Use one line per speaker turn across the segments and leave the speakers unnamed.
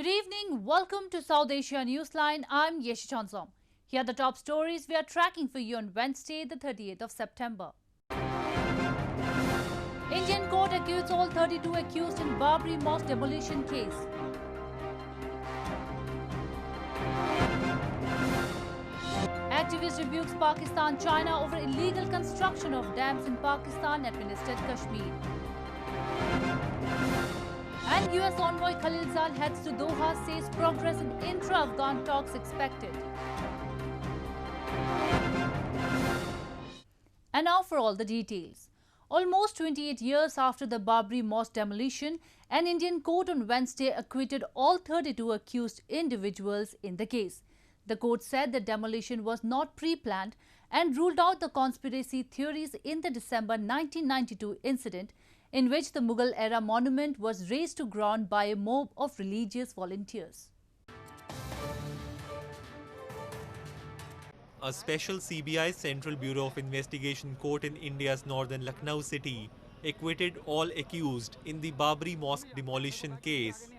Good evening. Welcome to South Asia Newsline. I'm Yeshi Chansom. Here are the top stories we are tracking for you on Wednesday, the 30th of September. Indian court accuses all 32 accused in Babri Mosque demolition case. Activist rebukes Pakistan, China over illegal construction of dams in Pakistan-administered Kashmir. And US envoy Khalilzad heads to Doha, says progress in intra-Afghan talks expected. And now for all the details. Almost 28 years after the Babri Mosque demolition, an Indian court on Wednesday acquitted all 32 accused individuals in the case. The court said the demolition was not pre-planned and ruled out the conspiracy theories in the December 1992 incident, in which the Mughal-era monument was razed to ground by a mob of religious volunteers.
A special CBI Central Bureau of Investigation court in India's northern Lucknow city acquitted all accused in the Babri Mosque demolition case.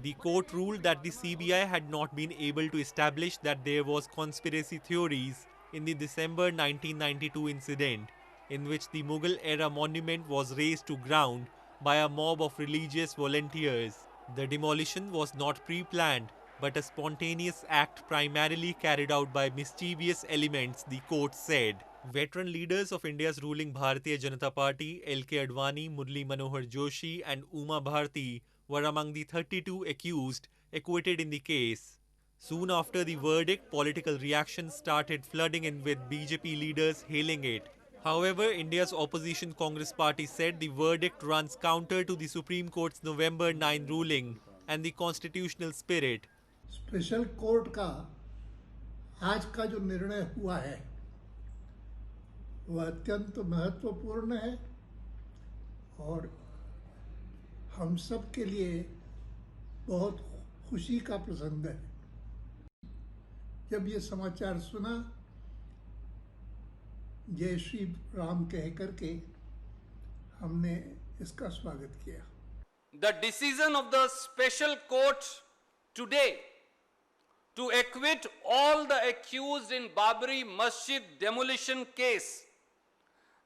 The court ruled that the CBI had not been able to establish that there was conspiracy theories in the December 1992 incident, in which the Mughal-era monument was razed to ground by a mob of religious volunteers. The demolition was not pre-planned, but a spontaneous act primarily carried out by mischievous elements, the court said. Veteran leaders of India's ruling Bharatiya Janata Party, L.K. Advani, Murli Manohar Joshi and Uma Bharti were among the 32 accused acquitted in the case. Soon after the verdict, political reactions started flooding in, with BJP leaders hailing it. However, India's opposition Congress Party said the verdict runs counter to the Supreme Court's November 9 ruling and the constitutional spirit.
Special court का आज का जो निर्णय हुआ है वह अत्यंत महत्वपूर्ण है और हम सब के लिए बहुत खुशी का प्रसंग है। जब ये समाचार सुना, जय श्री राम कह करके हमने इसका स्वागत किया।
The decision of the special court today to acquit all the accused in Babri Masjid demolition case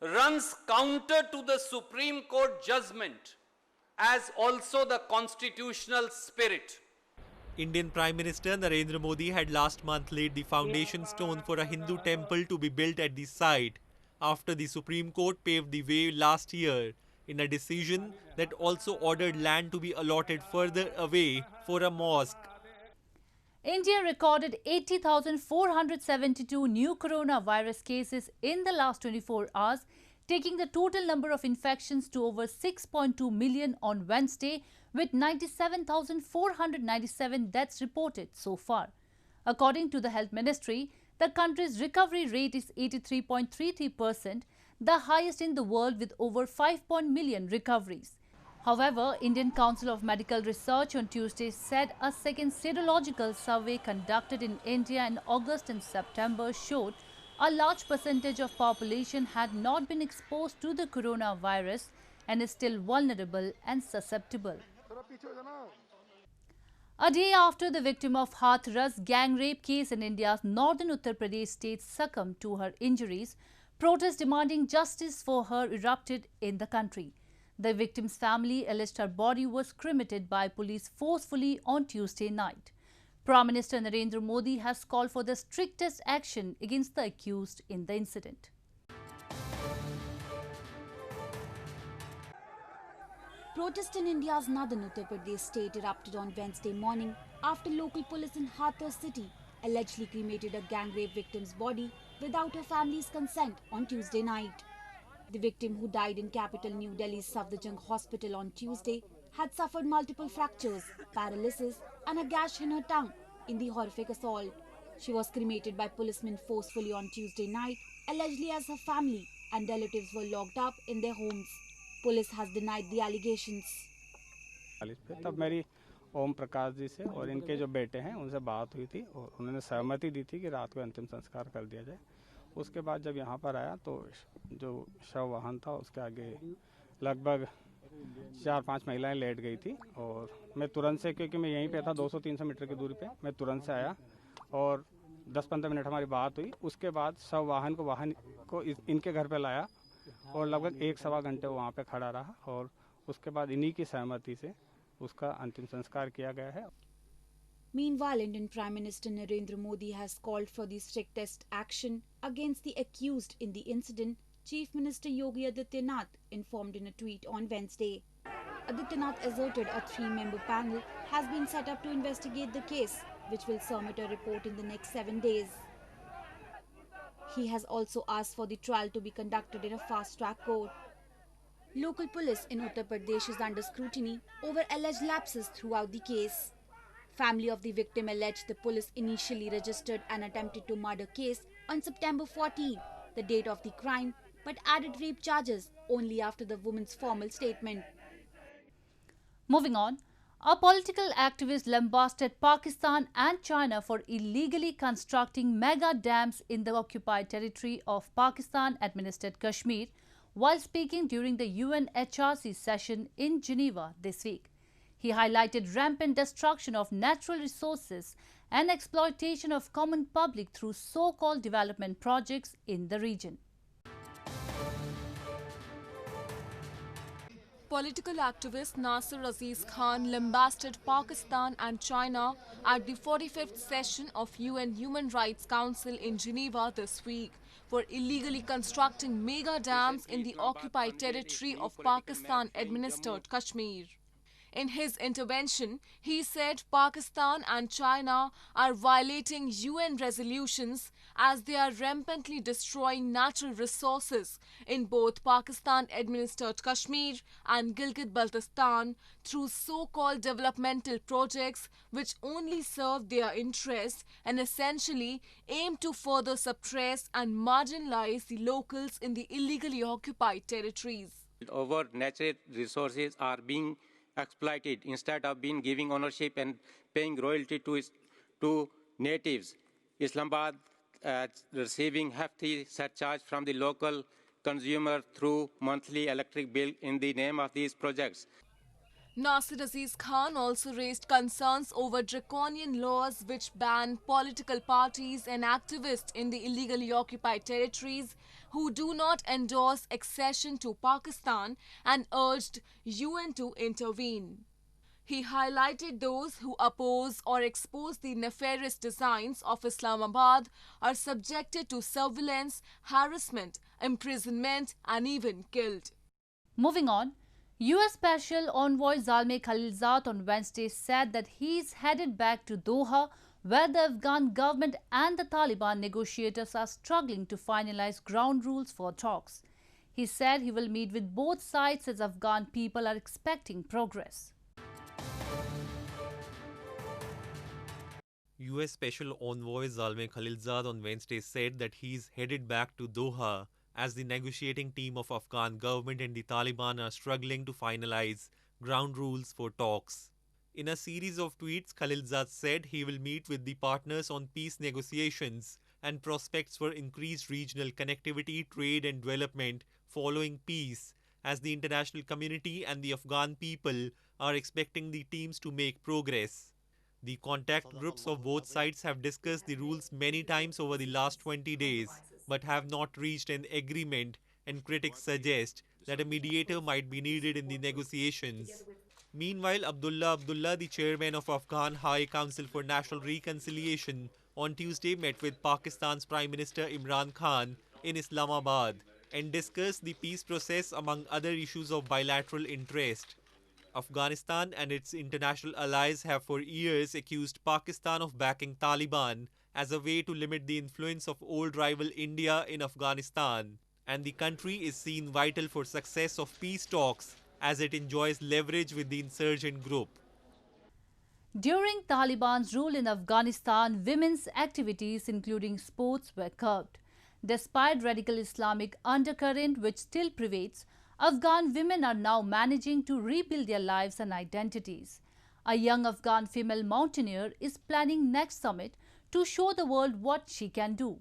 runs counter to the Supreme Court judgment as also the constitutional spirit.
Indian Prime Minister Narendra Modi had last month laid the foundation stone for a Hindu temple to be built at the site after the Supreme Court paved the way last year in a decision that also ordered land to be allotted further away for a mosque.
India recorded 80,472 new coronavirus cases in the last 24 hours, taking the total number of infections to over 6.2 million on Wednesday, with 97,497 deaths reported so far. According to the Health Ministry, the country's recovery rate is 83.33%, the highest in the world with over 5 million recoveries. However, Indian Council of Medical Research on Tuesday said a second serological survey conducted in India in August and September showed a large percentage of population had not been exposed to the coronavirus and is still vulnerable and susceptible. A day after the victim of Hathras gang rape case in India's northern Uttar Pradesh state succumbed to her injuries, protests demanding justice for her erupted in the country. The victim's family alleged her body was cremated by police forcefully on Tuesday night. Prime Minister Narendra Modi has called for the strictest action against the accused in the incident.
Protest in India's northern Uttar Pradesh state erupted on Wednesday morning after local police in Hathras city allegedly cremated a gang rape victim's body without her family's consent on Tuesday night. The victim, who died in capital New Delhi's Safdarjung Hospital on Tuesday, had suffered multiple fractures, paralysis and a gash in her tongue in the horrific assault. She was cremated by policemen forcefully on Tuesday night, allegedly as her family and relatives were locked up in their homes. Police has denied the allegations.
तब मेरी ओम प्रकाश जी से और इनके जो बेटे हैं उनसे बात हुई थी और उन्होंने सहमति दी थी कि रात को अंतिम संस्कार कर दिया जाए। उसके बाद जब यहाँ पर आया तो जो शव वाहन था उसके आगे लगभग 4-5 महिलाएं लेट गई थी और मैं तुरंत से, क्योंकि मैं यहीं पे था 200-300 मीटर की दूरी पे, मैं तुरंत से आया और 10-15 मिनट हमारी बात हुई। उसके बाद सब वाहन को इनके घर पे लाया और लगभग 1-1.25 घंटे वहाँ पे खड़ा रहा और उसके बाद इन्हीं की सहमति से उसका अंतिम संस्कार किया गया है।
Meanwhile, Indian Prime Minister Narendra Modi has called for the strictest action against the accused in the incident. Chief Minister Yogi Adityanath informed in a tweet on Wednesday. Adityanath asserted a 3-member panel has been set up to investigate the case, which will submit a report in the next 7 days. He has also asked for the trial to be conducted in a fast-track court. Local police in Uttar Pradesh is under scrutiny over alleged lapses throughout the case. Family of the victim alleged the police initially registered an attempted to murder case on September 14, the date of the crime, but added rape charges only after the woman's formal statement.
Moving on, a political activist lambasted Pakistan and China for illegally constructing mega dams in the occupied territory of Pakistan-administered Kashmir while speaking during the UNHRC session in Geneva this week. He highlighted rampant destruction of natural resources and exploitation of common public through so-called development projects in the region.
Political activist Nasir Aziz Khan lambasted Pakistan and China at the 45th session of UN Human Rights Council in Geneva this week for illegally constructing mega dams in the occupied territory of Pakistan-administered Kashmir. In his intervention, he said Pakistan and China are violating UN resolutions as they are rampantly destroying natural resources in both Pakistan-administered Kashmir and Gilgit-Baltistan through so-called developmental projects which only serve their interests and essentially aim to further suppress and marginalize the locals in the illegally occupied territories.
Our natural resources are being exploited instead of being giving ownership and paying royalty to natives. Islamabad receiving hefty surcharge from the local consumer through monthly electric bill in the name of these projects.
Nasir Aziz Khan also raised concerns over draconian laws which ban political parties and activists in the illegally occupied territories who do not endorse accession to Pakistan and urged UN to intervene. He highlighted those who oppose or expose the nefarious designs of Islamabad are subjected to surveillance, harassment, imprisonment and even killed.
Moving on, US Special Envoy Zalmay Khalilzad on Wednesday said that he is headed back to Doha, where the Afghan government and the Taliban negotiators are struggling to finalize ground rules for talks. He said he will meet with both sides as Afghan people are expecting progress.
US Special Envoy Zalmay Khalilzad on Wednesday said that he is headed back to Doha as the negotiating team of Afghan government and the Taliban are struggling to finalize ground rules for talks. In a series of tweets, Khalilzad said he will meet with the partners on peace negotiations and prospects for increased regional connectivity, trade and development following peace, as the international community and the Afghan people are expecting the teams to make progress. The contact groups of both sides have discussed the rules many times over the last 20 days, but have not reached an agreement, and critics suggest that a mediator might be needed in the negotiations. Meanwhile, Abdullah, the chairman of Afghan High Council for National Reconciliation, on Tuesday met with Pakistan's Prime Minister Imran Khan in Islamabad and discussed the peace process among other issues of bilateral interest. Afghanistan and its international allies have for years accused Pakistan of backing Taliban as a way to limit the influence of old rival India in Afghanistan, and the country is seen vital for success of peace talks as it enjoys leverage with the insurgent group.
During Taliban's rule in Afghanistan, women's activities including sports were curbed. Despite radical Islamic undercurrent which still pervades, Afghan women are now managing to rebuild their lives and identities. A young Afghan female mountaineer is planning next summit to show the world what she can do.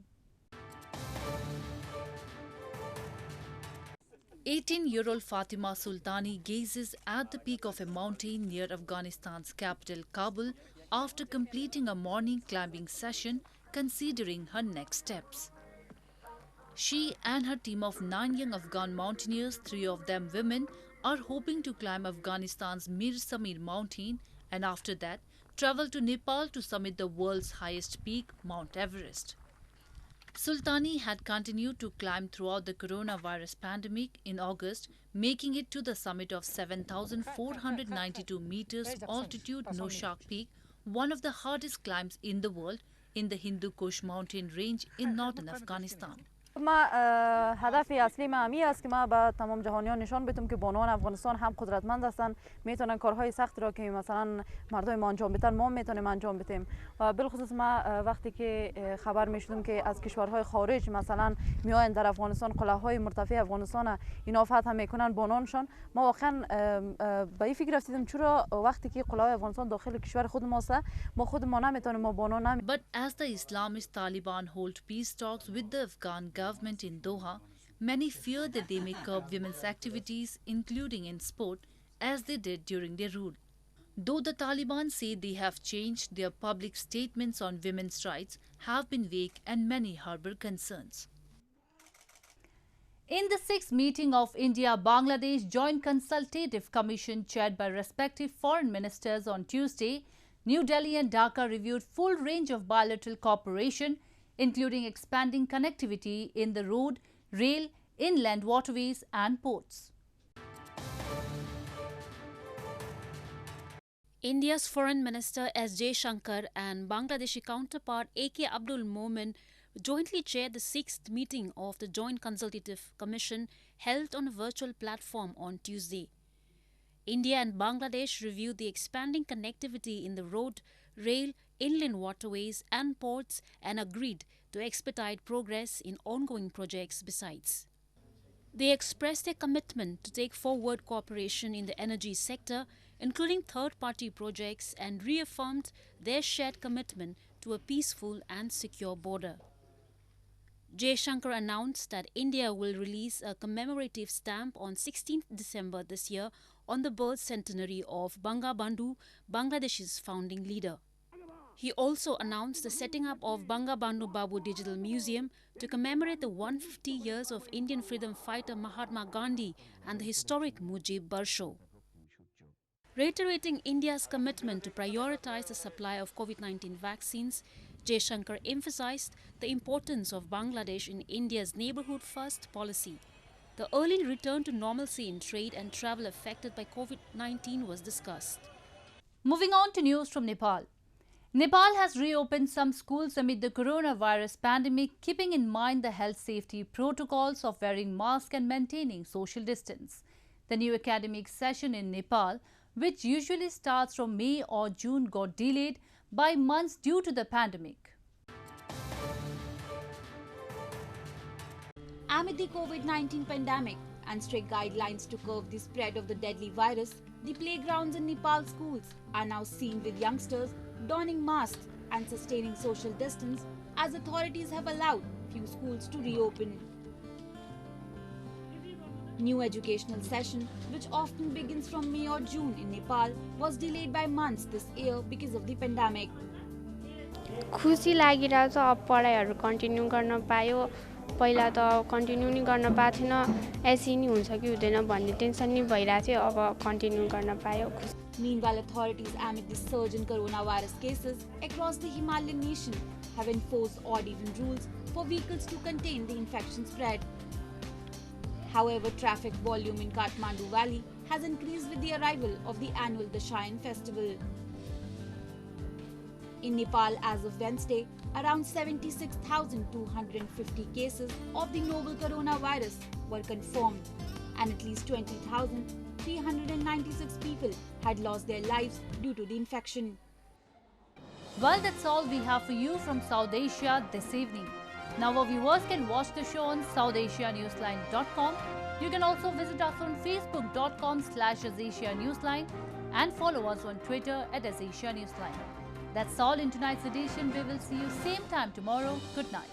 18-year-old Fatima Sultani gazes at the peak of a mountain near Afghanistan's capital Kabul after completing a morning climbing session, considering her next steps. She and her team of 9 young Afghan mountaineers, 3 of them women, are hoping to climb Afghanistan's Mir Samir mountain and after that travel to Nepal to summit the world's highest peak, Mount Everest. Sultani had continued to climb throughout the coronavirus pandemic in August, making it to the summit of 7,492 meters altitude Noshak Peak, one of the hardest climbs in the world in the Hindu Kush mountain range in northern Afghanistan.
ما هدف اصلی ما همی است که ما به تمام جهانیان نشان بدیم که بانوان افغانستان هم قدرتمند هستند، میتونن کارهای سخت را که مثلا مردم ما انجام بدن ما میتونیم انجام بدیم. و بالخصوص ما وقتی که خبر میشدیم که از کشورهای خارج مثلا میآیند در افغانستان قلعه‌های مرتفع افغانستان اینا فتح میکنن بانوانشان، ما واقعا به این فکر رسیدیم چرا وقتی که قلعه افغانستان داخل کشور خود ماست ما خود ما نمیتونیم ما بانوان.
But as the Islamist Taliban hold peace talks with the Afghan government in Doha, many fear that they may curb women's activities, including in sport, as they did during their rule. Though the Taliban say they have changed, their public statements on women's rights have been vague and many harbor concerns. In the 6th meeting of India-Bangladesh Joint Consultative Commission chaired by respective foreign ministers on Tuesday, New Delhi and Dhaka reviewed full range of bilateral cooperation, including expanding connectivity in the road, rail, inland waterways and ports.
India's Foreign Minister S. Jaishankar and Bangladeshi counterpart A.K. Abdul Momen jointly chaired the 6th meeting of the Joint Consultative Commission held on a virtual platform on Tuesday. India and Bangladesh reviewed the expanding connectivity in the road, rail, inland waterways and ports and agreed to expedite progress in ongoing projects besides. They expressed their commitment to take forward cooperation in the energy sector, including third-party projects, and reaffirmed their shared commitment to a peaceful and secure border. Jaishankar announced that India will release a commemorative stamp on 16th December this year on the birth centenary of Bangabandhu, Bangladesh's founding leader. He also announced the setting up of Bangabandhu Babu Digital Museum to commemorate the 150 years of Indian freedom fighter Mahatma Gandhi and the historic Mujib Barsho. Reiterating India's commitment to prioritize the supply of COVID-19 vaccines, Jaishankar emphasized the importance of Bangladesh in India's neighborhood first policy. The early return to normalcy in trade and travel affected by COVID-19 was discussed.
Moving on to news from Nepal. Nepal has reopened some schools amid the coronavirus pandemic, keeping in mind the health safety protocols of wearing masks and maintaining social distance. The new academic session in Nepal, which usually starts from May or June, got delayed by months due to the pandemic.
Amid the COVID-19 pandemic and strict guidelines to curb the spread of the deadly virus, the playgrounds in Nepal schools are now seen with youngsters donning masks and sustaining social distance as authorities have allowed few schools to reopen. New educational session, which often begins from May or June in Nepal, was delayed by months this year because of the pandemic.
खुसी लागिरहेको छ अब पढाइहरु continue गर्न पायो पहिला त continue नि गर्न पाथेन एसी नि हुन्छ कि हुँदैन भन्ने टेन्सन नि भइराथ्यो अब कन्टिन्यू गर्न पायो.
Meanwhile, authorities amid the surge in coronavirus cases across the Himalayan nation have enforced odd-even rules for vehicles to contain the infection spread. However, traffic volume in Kathmandu Valley has increased with the arrival of the annual Dashain festival. In Nepal, as of Wednesday, around 76,250 cases of the novel coronavirus were confirmed, and at least 20,396 people had lost their lives due to the infection.
Well, that's all we have for you from South Asia this evening. Now our viewers can watch the show on SouthAsiaNewsline.com. You can also visit us on Facebook.com/AsAsiaNewsline and follow us on Twitter @AsAsiaNewsline. That's all in tonight's edition. We will see you same time tomorrow. Good night.